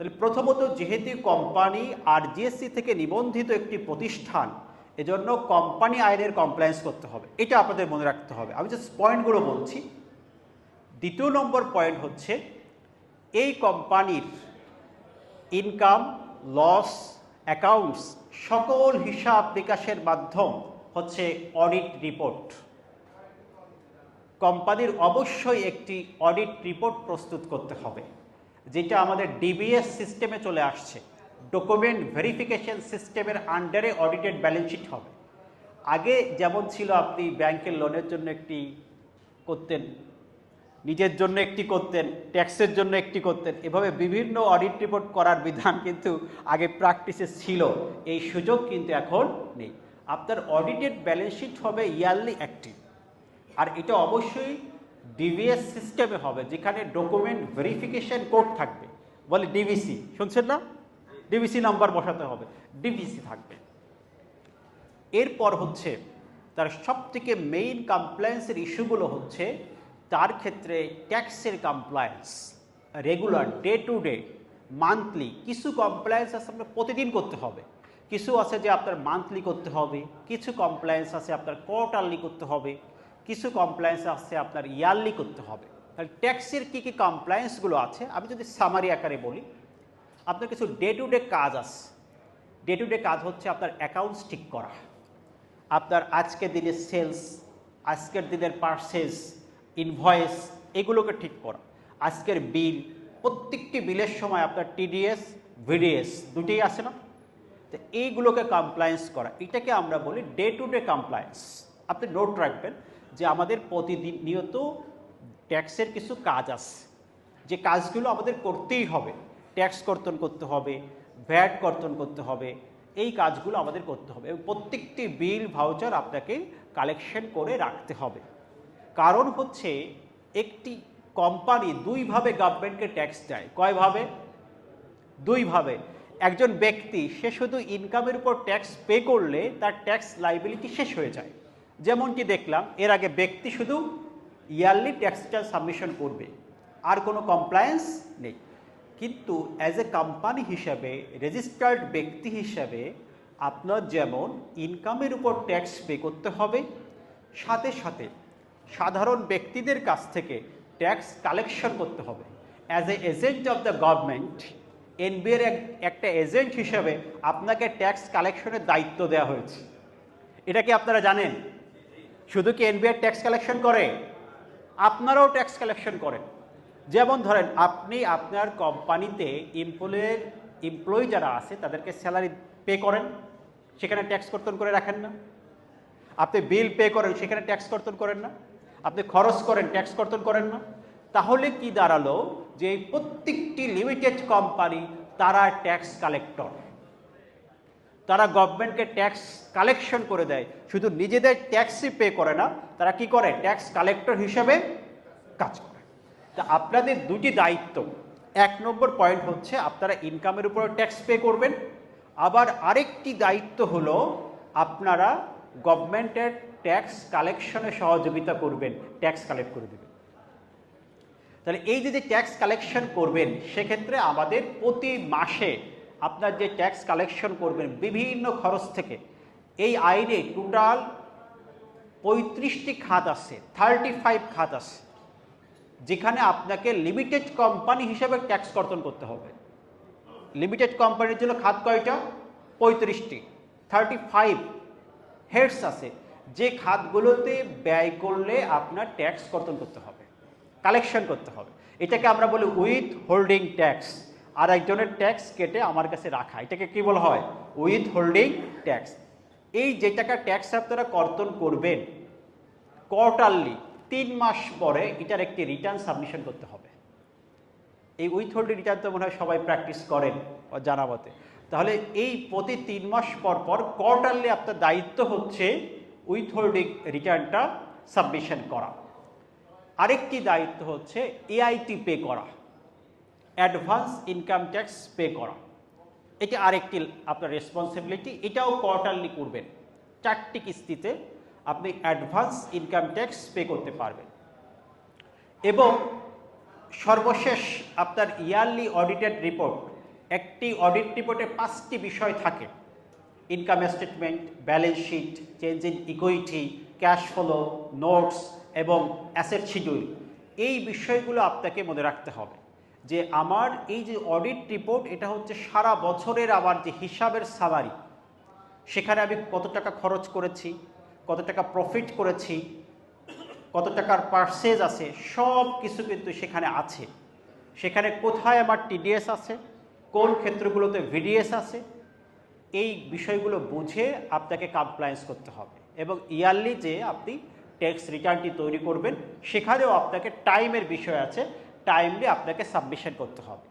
তাহলে প্রথমত যেহেতু কোম্পানি আরজিএসসি থেকে নিবন্ধিত একটি প্রতিষ্ঠান, এজন্য কোম্পানি আইনের কমপ্লায়েন্স করতে হবে, এটা আপনাদের মনে রাখতে হবে। আমি জাস্ট পয়েন্টগুলো বলছি। দ্বিতীয় নম্বর পয়েন্ট হচ্ছে এই কোম্পানির ইনকাম, লস, অ্যাকাউন্টস সকল হিসাব বিকাশের মাধ্যম হচ্ছে অডিট রিপোর্ট। কোম্পানির অবশ্যই একটি অডিট রিপোর্ট প্রস্তুত করতে হবে, যেটা আমাদের ডিবিএস সিস্টেমে চলে আসছে, ডকুমেন্ট ভেরিফিকেশন সিস্টেমের আন্ডারে অডিটেড ব্যালেন্স শিট হবে। আগে যেমন ছিল আপনি ব্যাংকের লোনের জন্য একটি করতেন, নিজের জন্য একটি করতেন, ট্যাক্সের জন্য একটি করতেন, এভাবে বিভিন্ন অডিট রিপোর্ট করার বিধান কিন্তু আগে প্র্যাকটিসে ছিল। এই সুযোগ কিন্তু এখন নেই। আপনার অডিটেড ব্যালেন্স শিট হবে ইয়ারলি অ্যাক্টিভ, আর এটা অবশ্যই ডিভিএস সিস্টেমে হবে, যেখানে ডকুমেন্ট ভেরিফিকেশন কোড থাকবে, বলে ডিভিসি, শুনছেন না? ডিভিসি নাম্বার বসাতে হবে, ডিভিসি থাকবে। এরপর হচ্ছে তার সবথেকে মেইন কমপ্লায়েন্সের ইস্যুগুলো হচ্ছে তার ক্ষেত্রে ট্যাক্সের compliance, regular, day to day, monthly. কিছু কমপ্লায়েন্স আছে আপনার প্রতিদিন করতে হবে, কিছু আছে যে আপনার মান্থলি করতে হবে, কিছু কমপ্লায়েন্স আছে আপনার কোয়ার্টারলি করতে হবে, কিছু কমপ্লায়েন্স আছে আপনার ইয়ারলি করতে হবে। তাহলে ট্যাক্সের কী কী কমপ্লায়েন্সগুলো আছে আমি যদি সামারি আকারে বলি, আপনার কিছু ডে টু ডে কাজ আছে। ডে টু ডে কাজ হচ্ছে আপনার অ্যাকাউন্টস ঠিক করা, আপনার আজকের দিনের সেলস, আজকের দিনের পারচেজ, ইনভয়েস, এগুলোকে ঠিক করা, আজকের বিল, প্রত্যেকটি বিলের সময় আপনার টিডিএস, ভিডিএস দুটোই আছে না? তো এইগুলোকে কমপ্লায়েন্স করা, এটাকে আমরা বলি ডে টু ডে কমপ্লায়েন্স। আপনি নোট রাখবেন যে আমাদের প্রতিদিন নিয়ত ট্যাক্সের কিছু কাজ আছে, যে কাজগুলো আমাদের করতেই হবে। ট্যাক্স কর্তন করতে হবে, ভ্যাট কর্তন করতে হবে, এই কাজগুলো আমাদের করতে হবে এবং প্রত্যেকটি বিল, ভাউচার আপনাকে কালেকশন করে রাখতে হবে। কারণ হচ্ছে একটি কোম্পানি দুইভাবে গভর্নমেন্টকে ট্যাক্স দেয়। কয়ভাবে? দুইভাবে। একজন ব্যক্তি সে শুধু ইনকামের উপর ট্যাক্স পে করলে তার ট্যাক্স লাইবিলিটি শেষ হয়ে যায়। যেমনটি দেখলাম এর আগে, ব্যক্তি শুধু ইয়ারলি ট্যাক্সটা সাবমিশন করবে, আর কোনো কমপ্লায়েন্স নেই। কিন্তু অ্যাজ এ কোম্পানি হিসাবে, রেজিস্টার্ড ব্যক্তি হিসাবে আপনার যেমন ইনকামের উপর ট্যাক্স পে করতে হবে, সাথে সাথে সাধারণ ব্যক্তিদের কাছ থেকে ট্যাক্স কালেকশন করতে হবে। As a agent of the government, NBR একটা এজেন্ট হিসেবে আপনাকে ট্যাক্স কালেকশনের দায়িত্ব দেওয়া হয়েছে। এটা কি আপনারা জানেন? শুধু কি এনবিআর ট্যাক্স কালেকশন করে? আপনারাও ট্যাক্স কালেকশন করেন। যেমন ধরেন আপনি আপনার কোম্পানিতে এমপ্লয়ি যারা আছে তাদেরকে স্যালারি পে করেন, সেখানে ট্যাক্স কর্তন করে রাখেন না? আপনি বিল পে করেন, সেখানে ট্যাক্স কর্তন করেন না? আপনি খরচ করেন, ট্যাক্স কর্তন করেন না? তাহলে কি দাঁড়ালো যে প্রত্যেকটি লিমিটেড কোম্পানি তারা ট্যাক্স কালেক্টর, তারা গভর্নমেন্টকে ট্যাক্স কালেকশন করে দেয়। শুধু নিজেদের ট্যাক্সই পে করে না, তারা কি করে? ট্যাক্স কালেক্টর হিসেবে কাজ করে। তা আপনাদের দুটি দায়িত্ব, এক নম্বর পয়েন্ট হচ্ছে আপনারা ইনকামের উপর ট্যাক্স পে করবেন, আবার আরেকটি দায়িত্ব হলো আপনারা গভর্নমেন্টের ট্যাক্স কালেকশনে সহযোগিতা করবেন, ট্যাক্স কালেক্ট করে দেবেন। তাহলে এই যে ট্যাক্স কালেকশন করবেন, সেক্ষেত্রে আমাদের প্রতি মাসে আপনার যে ট্যাক্স কালেকশন করবেন বিভিন্ন খরচ থেকে, এই আইনে টোটাল 35টি খাত আছে, 35 খাত আছে, যেখানে আপনাকে লিমিটেড কোম্পানি হিসেবে ট্যাক্স কর্তন করতে হবে। লিমিটেড কোম্পানির জন্য খাত কয়টা? 35টি, 35 হেডস আছে, যে খাতগুলোতে ব্যয় করলে আপনার ট্যাক্স কর্তন করতে হবে, কালেকশন করতে হবে। এটাকে আমরা বলি উইথ হোল্ডিং ট্যাক্স। আর একজনের ট্যাক্স কেটে আমার কাছে রাখা, এটাকে কি বলা হয়? With holding tax. এই যে টাকা ট্যাক্স আপনারা কর্তন করবেন কোয়ার্টারলি, 3 মাস পরে এটার একটি রিটার্ন সাবমিশন করতে হবে। এই উইথ হোল্ডিং রিটার্ন তো মনে হয় সবাই প্র্যাকটিস করেন জানা মতে। তাহলে এই প্রতি 3 মাস পর পর কোয়ার্টারলি আপনার দায়িত্ব হচ্ছে উইথ হোল্ডিং রিটার্নটা সাবমিশন করা। আরেকটি দায়িত্ব হচ্ছে এআইটি পে করা, অ্যাডভান্স ইনকাম ট্যাক্স পে করা। এটা আরেকটি আপনার রেসপন্সিবিলিটি, এটাও কোয়ার্টারলি করবেন। 4টি কিস্তিতে আপনি অ্যাডভান্স ইনকাম ট্যাক্স পে করতে পারবেন। এবং সর্বশেষ আপনার ইয়ারলি অডিটেড রিপোর্ট, একটি অডিট রিপোর্টে 5টি বিষয় থাকে: income statement, balance sheet, change in equity, cash flow, notes এবং অ্যাসেট শিডিউল। এই বিষয়গুলো আপনাকে মনে রাখতে হবে যে আমার এই যে অডিট রিপোর্ট, এটা হচ্ছে সারা বছরের আমার যে হিসাবের সামারি, সেখানে আমি কত টাকা খরচ করেছি, কত টাকা প্রফিট করেছি, কত টাকার পারচেজ আছে, সব কিছু কিন্তু সেখানে আছে। সেখানে কোথায় আমার টিডিএস আছে, কোন ক্ষেত্রগুলোতে ভিডিএস আছে, এই বিষয়গুলো বুঝে আপনাকে কমপ্লায়েন্স করতে হবে। এবং ইয়ারলি যে আপনি ট্যাক্স রিটার্নটি তৈরি করবেন, সেখানেও আপনাকে টাইমের বিষয় আছে, টাইমলি আপনাকে সাবমিশন করতে হবে।